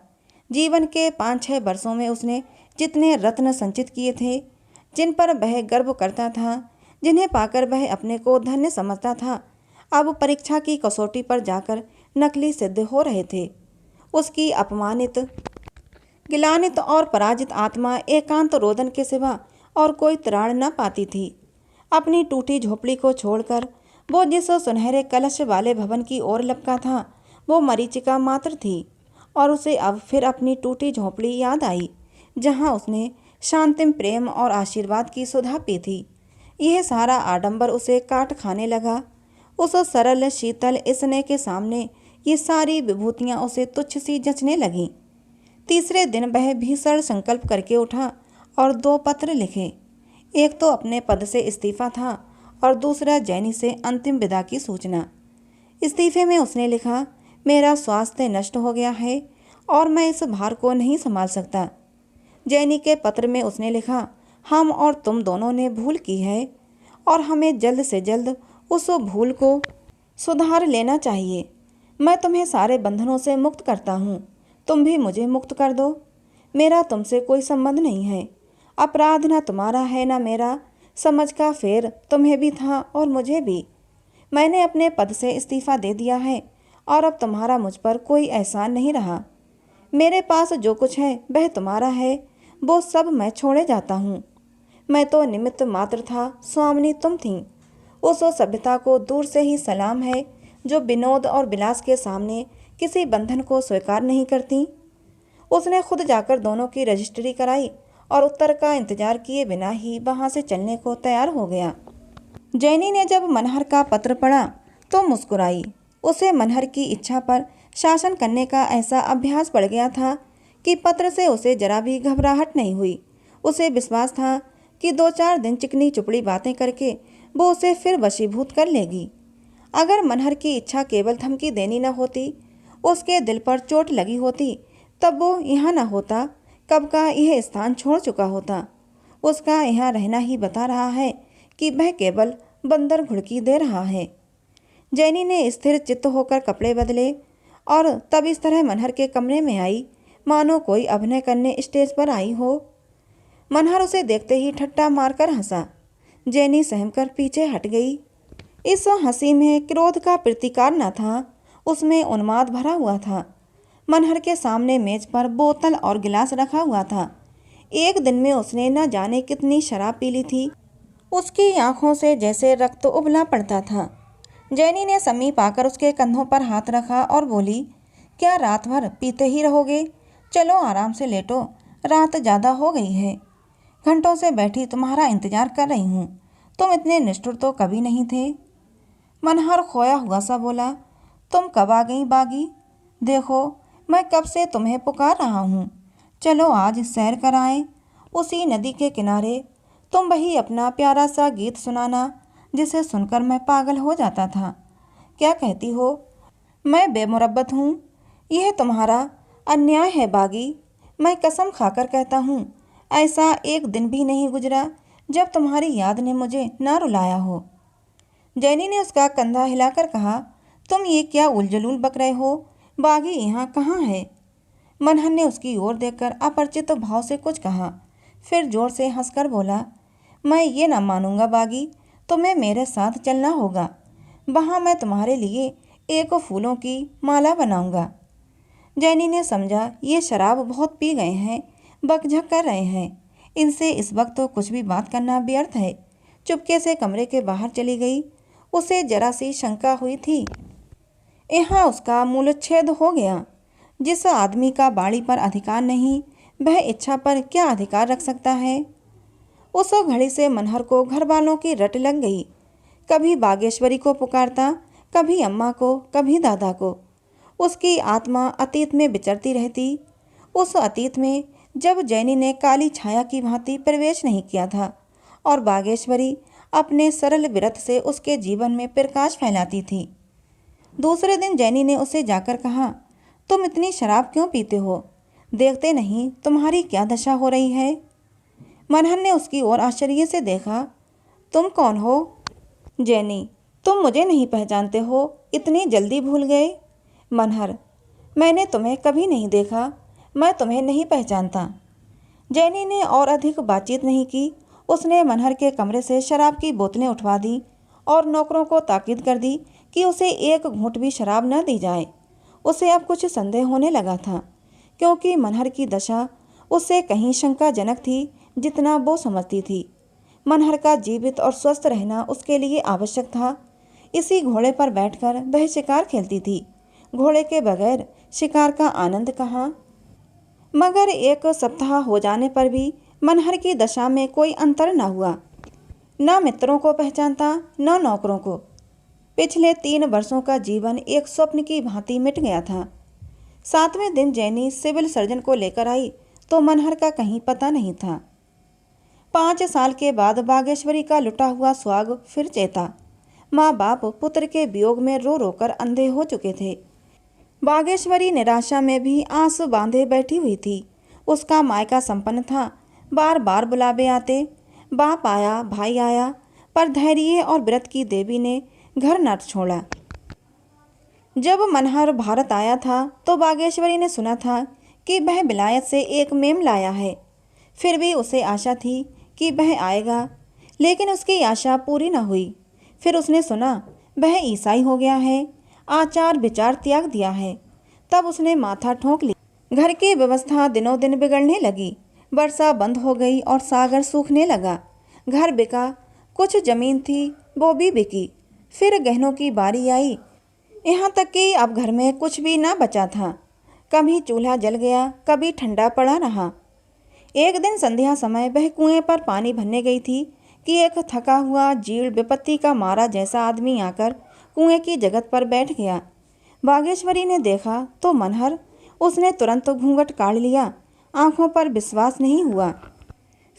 जीवन के 5-6 वर्षों में उसने जितने रत्न संचित किए थे, जिन पर वह गर्व करता था, जिन्हें पाकर वह अपने को धन्य समझता था, अब परीक्षा की कसौटी पर जाकर नकली सिद्ध हो रहे थे। उसकी अपमानित, गिलानित और पराजित आत्मा एकांत रोदन के सिवा और कोई त्राण न पाती थी। अपनी टूटी झोपड़ी को छोड़कर वो जिस सुनहरे कलश वाले भवन की ओर लपका था, वो मरीचिका मात्र थी। और उसे अब फिर अपनी टूटी झोपड़ी याद आई, जहाँ उसने शांतिम प्रेम और आशीर्वाद की सुधा पी थी। यह सारा आडंबर उसे काट खाने लगा। उस सरल शीतल स्नेह के सामने ये सारी विभूतियाँ उसे तुच्छ सी जचने लगीं। तीसरे दिन वह भीषण संकल्प करके उठा और 2 पत्र लिखे। एक तो अपने पद से इस्तीफा था और दूसरा जैनी से अंतिम विदा की सूचना। इस्तीफे में उसने लिखा, मेरा स्वास्थ्य नष्ट हो गया है और मैं इस भार को नहीं संभाल सकता। जैनी के पत्र में उसने लिखा, हम और तुम दोनों ने भूल की है और हमें जल्द से जल्द उस भूल को सुधार लेना चाहिए। मैं तुम्हें सारे बंधनों से मुक्त करता हूँ, तुम भी मुझे मुक्त कर दो। मेरा तुमसे कोई संबंध नहीं है। अपराध न तुम्हारा है न मेरा। समझ का फेर तुम्हें भी था और मुझे भी। मैंने अपने पद से इस्तीफा दे दिया है और अब तुम्हारा मुझ पर कोई एहसान नहीं रहा। मेरे पास जो कुछ है वह तुम्हारा है, वो सब मैं छोड़े जाता हूँ। मैं तो निमित्त मात्र था, स्वामिनी तुम थीं। उस सभ्यता को दूर से ही सलाम है जो विनोद और विलास के सामने किसी बंधन को स्वीकार नहीं करती। उसने खुद जाकर दोनों की रजिस्ट्री कराई और उत्तर का इंतजार किए बिना ही वहां से चलने को तैयार हो गया। जैनी ने जब मनहर का पत्र पढ़ा तो मुस्कुराई। उसे मनहर की इच्छा पर शासन करने का ऐसा अभ्यास पड़ गया था कि पत्र से उसे जरा भी घबराहट नहीं हुई। उसे विश्वास था कि 2-4 दिन चिकनी चुपड़ी बातें करके वो उसे फिर वशीभूत कर लेगी। अगर मनहर की इच्छा केवल धमकी देनी न होती, उसके दिल पर चोट लगी होती, तब वो यहाँ न होता, कब का यह स्थान छोड़ चुका होता। उसका यहाँ रहना ही बता रहा है कि वह केवल बंदर घुड़की दे रहा है। जैनी ने स्थिर चित्त होकर कपड़े बदले और तब इस तरह मनहर के कमरे में आई मानो कोई अभिनय करने स्टेज पर आई हो। मनहर उसे देखते ही ठट्टा मारकर हंसा। जैनी सहमकर पीछे हट गई। इस हंसी में क्रोध का प्रतिकार न था, उसमें उन्माद भरा हुआ था। मनहर के सामने मेज पर बोतल और गिलास रखा हुआ था। एक दिन में उसने न जाने कितनी शराब पी ली थी। उसकी आंखों से जैसे रक्त उबला पड़ता था। जैनी ने समीप आकर उसके कंधों पर हाथ रखा और बोली, क्या रात भर पीते ही रहोगे? चलो आराम से लेटो, रात ज़्यादा हो गई है। घंटों से बैठी तुम्हारा इंतजार कर रही हूँ। तुम इतने निष्ठुर तो कभी नहीं थे। मनहर खोया हुआ सा बोला, तुम कब आ गई बागी? देखो मैं कब से तुम्हें पुकार रहा हूँ। चलो आज सैर कराएं उसी नदी के किनारे तुम वही अपना प्यारा सा गीत सुनाना जिसे सुनकर मैं पागल हो जाता था। क्या कहती हो? मैं बेमुरब्बत हूँ। यह तुम्हारा अन्याय है बागी। मैं कसम खाकर कहता हूँ, ऐसा एक दिन भी नहीं गुजरा जब तुम्हारी याद ने मुझे ना रुलाया हो। जैनी ने उसका कंधा हिलाकर कहा, तुम ये क्या उलझुल बक रहे हो? बागी यहाँ कहाँ है? मनहर ने उसकी ओर देखकर अपरिचित भाव से कुछ कहा, फिर जोर से हंसकर बोला, मैं ये ना मानूंगा बागी, तुम्हें मेरे साथ चलना होगा। वहाँ मैं तुम्हारे लिए एक फूलों की माला बनाऊंगा। जैनी ने समझा ये शराब बहुत पी गए हैं, बकझक कर रहे हैं, इनसे इस वक्त तो कुछ भी बात करना व्यर्थ है। चुपके से कमरे के बाहर चली गई। उसे जरा सी शंका हुई थी, यहाँ उसका मूलच्छेद हो गया। जिस आदमी का बाड़ी पर अधिकार नहीं, वह इच्छा पर क्या अधिकार रख सकता है? उस घड़ी से मनहर को घर वालों की रट लग गई। कभी बागेश्वरी को पुकारता, कभी अम्मा को, कभी दादा को। उसकी आत्मा अतीत में विचरती रहती, उस अतीत में जब जैनी ने काली छाया की भांति प्रवेश नहीं किया था और बागेश्वरी अपने सरल विरत से उसके जीवन में प्रकाश फैलाती थी। दूसरे दिन जैनी ने उसे जाकर कहा, तुम इतनी शराब क्यों पीते हो? देखते नहीं तुम्हारी क्या दशा हो रही है? मनहर ने उसकी ओर आश्चर्य से देखा। तुम कौन हो? जैनी, तुम मुझे नहीं पहचानते हो? इतनी जल्दी भूल गए? मनहर, मैंने तुम्हें कभी नहीं देखा, मैं तुम्हें नहीं पहचानता। जैनी ने और अधिक बातचीत नहीं की। उसने मनहर के कमरे से शराब की बोतलें उठवा दी और नौकरों को ताकीद कर दी कि उसे एक घूंट भी शराब न दी जाए। उसे अब कुछ संदेह होने लगा था, क्योंकि मनहर की दशा उससे कहीं शंकाजनक थी जितना वो समझती थी। मनहर का जीवित और स्वस्थ रहना उसके लिए आवश्यक था। इसी घोड़े पर बैठकर वह शिकार खेलती थी। घोड़े के बगैर शिकार का आनंद कहाँ? मगर एक सप्ताह हो जाने पर भी मनहर की दशा में कोई अंतर न हुआ। न मित्रों को पहचानता, न नौकरों को। पिछले 3 वर्षों का जीवन एक स्वप्न की भांति मिट गया था। 7वें दिन जैनी सिविल सर्जन को लेकर आई तो मनहर का कहीं पता नहीं था। 5 साल के बाद बागेश्वरी का लुटा हुआ स्वाग फिर चेता। माँ बाप पुत्र के वियोग में रो रो कर अंधे हो चुके थे। बागेश्वरी निराशा में भी आंसू बांधे बैठी हुई थी। उसका मायका संपन्न था, बार बार बुलावे आते, बाप आया, भाई आया, पर धैर्य और व्रत की देवी ने घर न छोड़ा। जब मनहर भारत आया था तो बागेश्वरी ने सुना था कि वह विलायत से एक मेम लाया है। फिर भी उसे आशा थी कि वह आएगा, लेकिन उसकी आशा पूरी न हुई। फिर उसने सुना वह ईसाई हो गया है, आचार विचार त्याग दिया है। तब उसने माथा ठोंक लिया। घर की व्यवस्था दिनों दिन बिगड़ने लगी। वर्षा बंद हो गई और सागर सूखने लगा। घर बिका, कुछ जमीन थी वो भी बिकी। फिर गहनों की बारी आई, यहाँ तक कि अब घर में कुछ भी ना बचा था। कभी चूल्हा जल गया, कभी ठंडा पड़ा रहा। एक दिन संध्या समय वह कुएं पर पानी भरने गई थी कि एक थका हुआ जीर्ण विपत्ति का मारा जैसा आदमी आकर कुएं की जगत पर बैठ गया। बागेश्वरी ने देखा तो मनहर। उसने तुरंत घूंघट काढ़ लिया। आंखों पर विश्वास नहीं हुआ।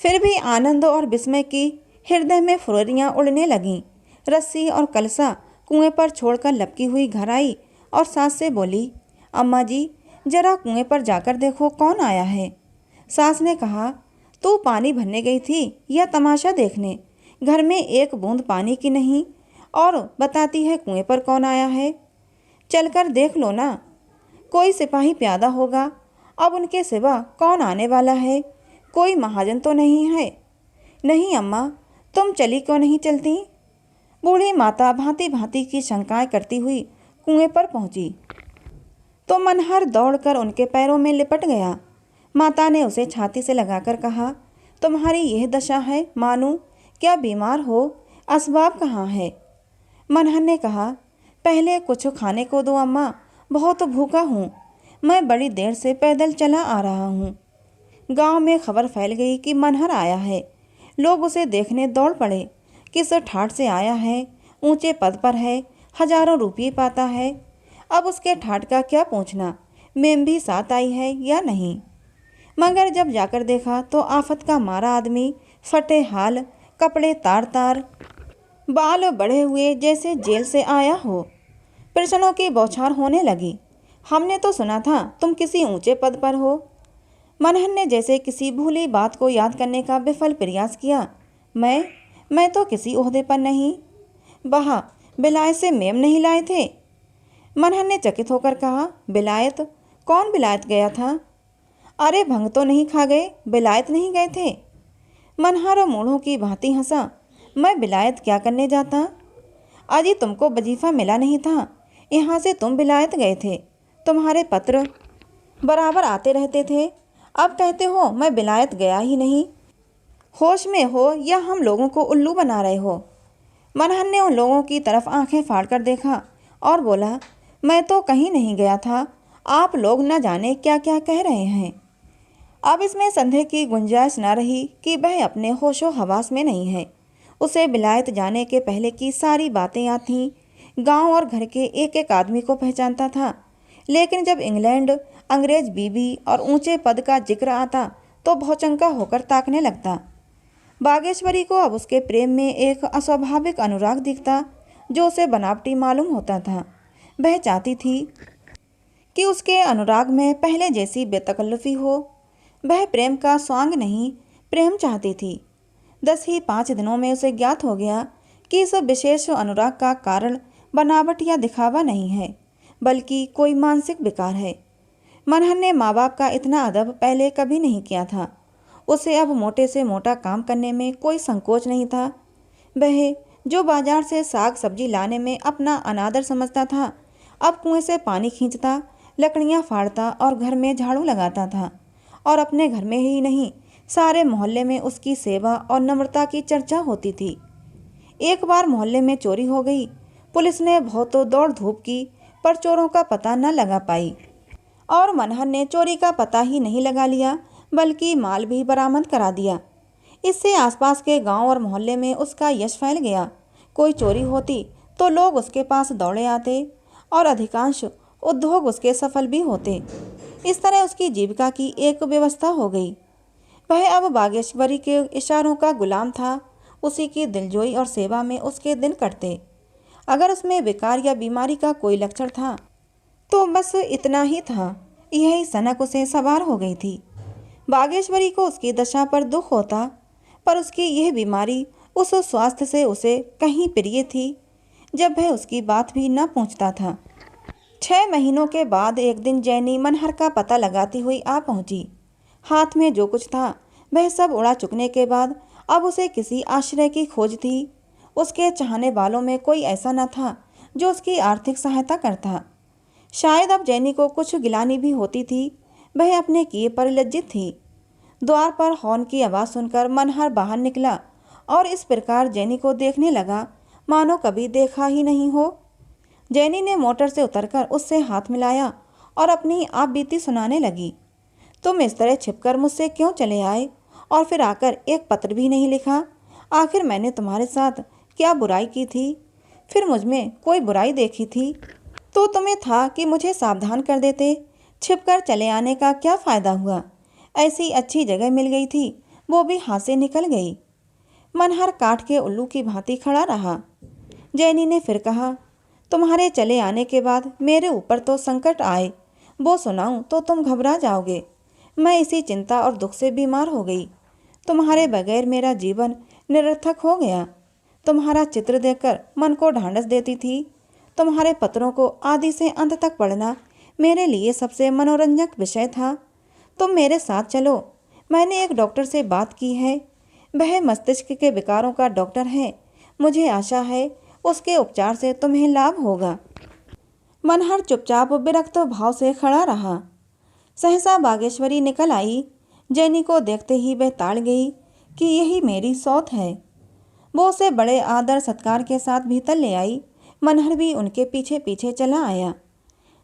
फिर भी आनंद और विस्मय की हृदय में फुररियाँ उड़ने लगीं। रस्सी और कलसा कुएं पर छोड़कर लपकी हुई घर आई और सास से बोली, अम्मा जी, जरा कुएं पर जाकर देखो कौन आया है। सास ने कहा, तू पानी भरने गई थी या तमाशा देखने? घर में एक बूंद पानी की नहीं और बताती है कुएं पर कौन आया है। चलकर देख लो ना, कोई सिपाही प्यादा होगा। अब उनके सिवा कौन आने वाला है? कोई महाजन तो नहीं है। नहीं अम्मा, तुम चली क्यों नहीं चलती? बूढ़ी माता भांति भांति की शंकाएं करती हुई कुएं पर पहुंची तो मनहर दौड़कर उनके पैरों में लिपट गया। माता ने उसे छाती से लगाकर कहा, तुम्हारी यह दशा है मानू, क्या बीमार हो? असबाब कहाँ है? मनहर ने कहा, पहले कुछ खाने को दो अम्मा, बहुत भूखा हूँ। मैं बड़ी देर से पैदल चला आ रहा हूँ। गांव में खबर फैल गई कि मनहर आया है। लोग उसे देखने दौड़ पड़े। किस ठाठ से आया है, ऊंचे पद पर है, हजारों रुपये पाता है। अब उसके ठाठ का क्या पूछना, मेम भी साथ आई है या नहीं। मगर जब जाकर देखा तो आफत का मारा आदमी, फटे हाल, कपड़े तार तार, बाल बढ़े हुए जैसे जेल से आया हो। प्रश्नों की बौछार होने लगी। हमने तो सुना था तुम किसी ऊंचे पद पर हो। मनहर ने जैसे किसी भूली बात को याद करने का विफल प्रयास किया। मैं तो किसी ओहदे पर नहीं। बहा बिलायत से मेम नहीं लाए थे? मनहर ने चकित होकर कहा। बिलायत? कौन बिलायत गया था? अरे भंग तो नहीं खा गए, बिलायत नहीं गए थे? मनहर मूढ़ों की भांति हंसा। मैं बिलायत क्या करने जाता? अजी तुमको वजीफा मिला नहीं था, यहाँ से तुम बिलायत गए थे। तुम्हारे पत्र बराबर आते रहते थे, अब कहते हो मैं बिलायत गया ही नहीं। होश में हो या हम लोगों को उल्लू बना रहे हो? मनहर ने उन लोगों की तरफ आंखें फाड़कर देखा और बोला, मैं तो कहीं नहीं गया था, आप लोग न जाने क्या क्या कह रहे हैं। अब इसमें संदेह की गुंजाइश न रही कि वह अपने होशो हवास में नहीं है। उसे बिलायत जाने के पहले की सारी बातें याद थीं। गांव और घर के एक एक आदमी को पहचानता था। लेकिन जब इंग्लैंड, अंग्रेज बीबी और ऊंचे पद का जिक्र आता तो भौचंका होकर ताकने लगता। बागेश्वरी को अब उसके प्रेम में एक अस्वाभाविक अनुराग दिखता जो उसे बनावटी मालूम होता था। वह चाहती थी कि उसके अनुराग में पहले जैसी बेतकल्लुफी हो। वह प्रेम का स्वांग नहीं, प्रेम चाहती थी। 10 ही 5 दिनों में उसे ज्ञात हो गया कि इस विशेष अनुराग का कारण बनावट या दिखावा नहीं है, बल्कि कोई मानसिक विकार है। मनहर ने माँ बाप का इतना अदब पहले कभी नहीं किया था। उसे अब मोटे से मोटा काम करने में कोई संकोच नहीं था। वह जो बाजार से साग सब्जी लाने में अपना अनादर समझता था, अब कुएं से पानी खींचता, लकड़ियाँ फाड़ता और घर में झाड़ू लगाता था। और अपने घर में ही नहीं, सारे मोहल्ले में उसकी सेवा और नम्रता की चर्चा होती थी। एक बार मोहल्ले में चोरी हो गई। पुलिस ने बहुत दौड़ धूप की, पर चोरों का पता न लगा पाई। और मनहर ने चोरी का पता ही नहीं लगा लिया, बल्कि माल भी बरामद करा दिया। इससे आसपास के गांव और मोहल्ले में उसका यश फैल गया। कोई चोरी होती तो लोग उसके पास दौड़े आते और अधिकांश उद्योग उसके सफल भी होते। इस तरह उसकी जीविका की एक व्यवस्था हो गई। वह अब बागेश्वरी के इशारों का गुलाम था। उसी की दिलजोई और सेवा में उसके दिन कटते। अगर उसमें विकार या बीमारी का कोई लक्षण था तो बस इतना ही था। यही सनक उसे सवार हो गई थी। बागेश्वरी को उसकी दशा पर दुख होता, पर उसकी यह बीमारी उस स्वास्थ्य से उसे कहीं प्रिय थी जब वह उसकी बात भी न पूछता था। 6 महीनों के बाद एक दिन जैनी मनहर का पता लगाती हुई आ पहुंची। हाथ में जो कुछ था वह सब उड़ा चुकने के बाद अब उसे किसी आश्रय की खोज थी। उसके चाहने वालों में कोई ऐसा न था जो उसकी आर्थिक सहायता करता। शायद अब जैनी को कुछ गिलानी भी होती थी। वह अपने किए पर लज्जित थी। द्वार पर हॉर्न की आवाज़ सुनकर मनहर बाहर निकला और इस प्रकार जैनी को देखने लगा मानो कभी देखा ही नहीं हो। जैनी ने मोटर से उतरकर उससे हाथ मिलाया और अपनी आप बीती सुनाने लगी। तुम इस तरह छिपकर मुझसे क्यों चले आए और फिर आकर एक पत्र भी नहीं लिखा? आखिर मैंने तुम्हारे साथ क्या बुराई की थी? फिर मुझ में कोई बुराई देखी थी तो तुम्हें था कि मुझे सावधान कर देते। छिपकर चले आने का क्या फ़ायदा हुआ? ऐसी अच्छी जगह मिल गई थी, वो भी हाथ से निकल गई। मनहर काठ के उल्लू की भांति खड़ा रहा। जैनी ने फिर कहा, तुम्हारे चले आने के बाद मेरे ऊपर तो संकट आए, वो सुनाऊं तो तुम घबरा जाओगे। मैं इसी चिंता और दुख से बीमार हो गई। तुम्हारे बगैर मेरा जीवन निरर्थक हो गया। तुम्हारा चित्र देखकर मन को ढांढस देती थी। तुम्हारे पत्रों को आदि से अंत तक पढ़ना मेरे लिए सबसे मनोरंजक विषय था। तुम मेरे साथ चलो। मैंने एक डॉक्टर से बात की है, वह मस्तिष्क के विकारों का डॉक्टर है। मुझे आशा है उसके उपचार से तुम्हें लाभ होगा। मनहर चुपचाप विरक्त भाव से खड़ा रहा। सहसा बागेश्वरी निकल आई। जैनी को देखते ही वह ताड़ गई कि यही मेरी सौत है। वो उसे बड़े आदर सत्कार के साथ भीतर ले आई। मनहर भी उनके पीछे पीछे चला आया।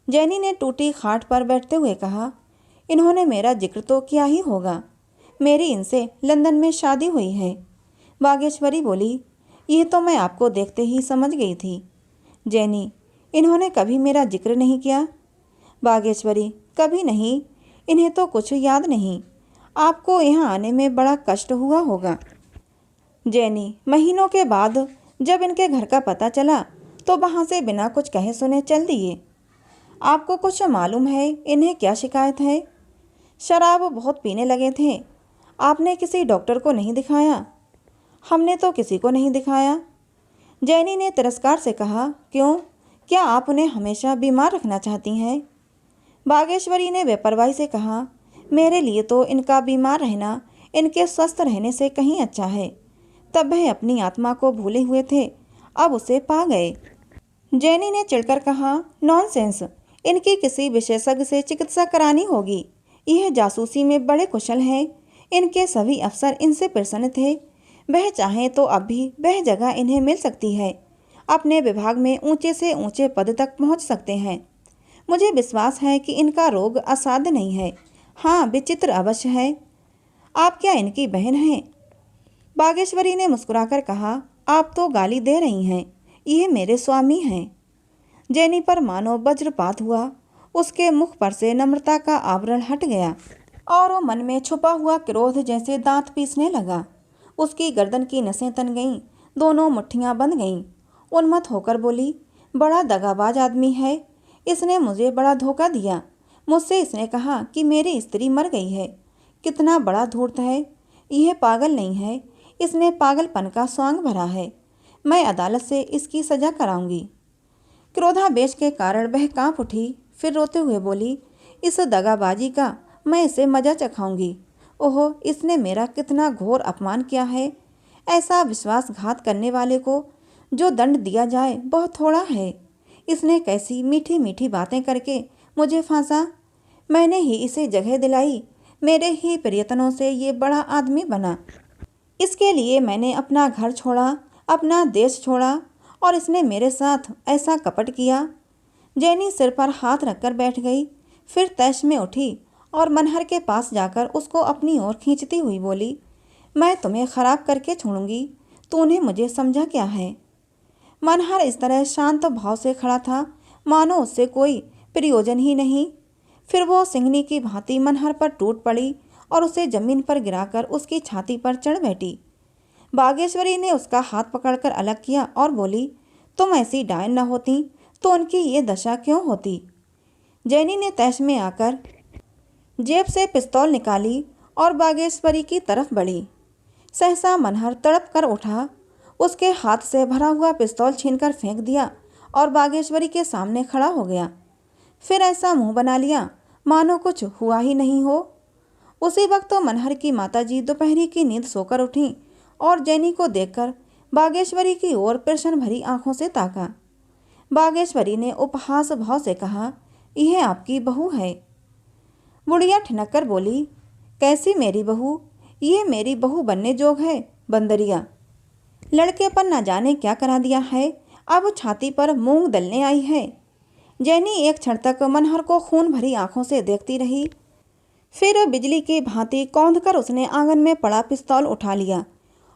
जैनी ने टूटी खाट पर बैठते हुए कहा, इन्होंने मेरा जिक्र तो किया ही होगा। मेरी इनसे लंदन में शादी हुई है। बागेश्वरी बोली, यह तो मैं आपको देखते ही समझ गई थी। जैनी, इन्होंने कभी मेरा जिक्र नहीं किया? बागेश्वरी, कभी नहीं। इन्हें तो कुछ याद नहीं। आपको यहाँ आने में बड़ा कष्ट हुआ होगा। जैनी महीनों के बाद जब इनके घर का पता चला तो वहाँ से बिना कुछ कहे सुने चल दिए। आपको कुछ मालूम है इन्हें क्या शिकायत है? शराब बहुत पीने लगे थे। आपने किसी डॉक्टर को नहीं दिखाया? हमने तो किसी को नहीं दिखाया। जैनी ने तिरस्कार से कहा, क्यों? क्या आप उन्हें हमेशा बीमार रखना चाहती हैं? बागेश्वरी ने बेपरवाही से कहा, मेरे लिए तो इनका बीमार रहना इनके स्वस्थ रहने से कहीं अच्छा है। तब वह अपनी आत्मा को भूले हुए थे, अब उसे पा गए। जैनी ने चिढ़कर कहा, नॉनसेंस, इनकी किसी विशेषज्ञ से चिकित्सा करानी होगी। यह जासूसी में बड़े कुशल हैं। इनके सभी अफसर इनसे प्रसन्न थे। वह चाहें तो अब भी वह जगह इन्हें मिल सकती है। अपने विभाग में ऊंचे से ऊंचे पद तक पहुंच सकते हैं। मुझे विश्वास है कि इनका रोग असाध्य नहीं है। हाँ, विचित्र अवश्य है। आप क्या इनकी बहन हैं? बागेश्वरी ने मुस्कुराकर कहा, आप तो गाली दे रही हैं। यह मेरे स्वामी हैं। जैनी पर मानो वज्रपात हुआ। उसके मुख पर से नम्रता का आवरण हट गया और वो मन में छुपा हुआ क्रोध जैसे दांत पीसने लगा। उसकी गर्दन की नसें तन गईं, दोनों मुट्ठियां बंध गईं। उन्मत्त होकर बोली, बड़ा दगाबाज आदमी है। इसने मुझे बड़ा धोखा दिया। मुझसे इसने कहा कि मेरी स्त्री मर गई है। कितना बड़ा धूर्त है। यह पागल नहीं है, इसने पागलपन का स्वांग भरा है। मैं अदालत से इसकी सजा कराऊंगी। क्रोधावेश के कारण वह कांप उठी, फिर रोते हुए बोली, इस दगाबाजी का मैं इसे मजा चखाऊंगी। ओहो, इसने मेरा कितना घोर अपमान किया है। ऐसा विश्वासघात करने वाले को जो दंड दिया जाए बहुत थोड़ा है। इसने कैसी मीठी मीठी बातें करके मुझे फांसा। मैंने ही इसे जगह दिलाई। मेरे ही प्रयत्नों से ये बड़ा आदमी बना। इसके लिए मैंने अपना घर छोड़ा, अपना देश छोड़ा, और इसने मेरे साथ ऐसा कपट किया। जैनी सिर पर हाथ रखकर बैठ गई, फिर तैश में उठी और मनहर के पास जाकर उसको अपनी ओर खींचती हुई बोली, मैं तुम्हें खराब करके छोड़ूंगी। तूने मुझे समझा क्या है? मनहर इस तरह शांत भाव से खड़ा था मानो उससे कोई प्रयोजन ही नहीं। फिर वो सिंहनी की भांति मनहर पर टूट पड़ी और उसे जमीन पर गिराकर उसकी छाती पर चढ़ बैठी। बागेश्वरी ने उसका हाथ पकड़कर अलग किया और बोली, तुम ऐसी डायन न होती तो उनकी ये दशा क्यों होती? जैनी ने तैश में आकर जेब से पिस्तौल निकाली और बागेश्वरी की तरफ बढ़ी। सहसा मनहर तड़प कर उठा, उसके हाथ से भरा हुआ पिस्तौल छीनकर फेंक दिया और बागेश्वरी के सामने खड़ा हो गया। फिर ऐसा मुंह बना लिया मानो कुछ हुआ ही नहीं हो। उसी वक्त तो मनहर की माताजी दोपहरी की नींद सोकर उठी और जैनी को देखकर बागेश्वरी की ओर प्रश्न भरी आंखों से ताका। बागेश्वरी ने उपहास भाव से कहा, यह आपकी बहू है? बुढ़िया ठिनक कर बोली, कैसी मेरी बहू? ये मेरी बहू बनने जोग है, बंदरिया। लड़के पर न जाने क्या करा दिया है, अब छाती पर मूंग दलने आई है। जैनी एक क्षण तक मनहर को खून भरी आंखों से देखती रही। फिर बिजली की भांति कौंध कर उसने आंगन में पड़ा पिस्तौल उठा लिया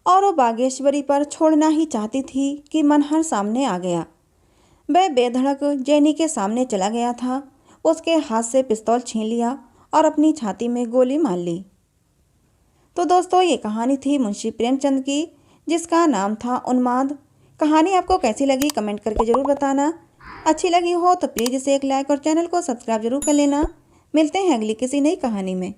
और वो बागेश्वरी पर छोड़ना ही चाहती थी कि मनहर सामने आ गया। वह बेधड़क जैनी के सामने चला गया था, उसके हाथ से पिस्तौल छीन लिया और अपनी छाती में गोली मार ली। तो दोस्तों, ये कहानी थी मुंशी प्रेमचंद की, जिसका नाम था उन्माद। कहानी आपको कैसी लगी कमेंट करके ज़रूर बताना। अच्छी लगी हो तो प्लीज़ इसे एक लाइक और चैनल को सब्सक्राइब जरूर कर लेना। मिलते हैं अगली किसी नई कहानी में।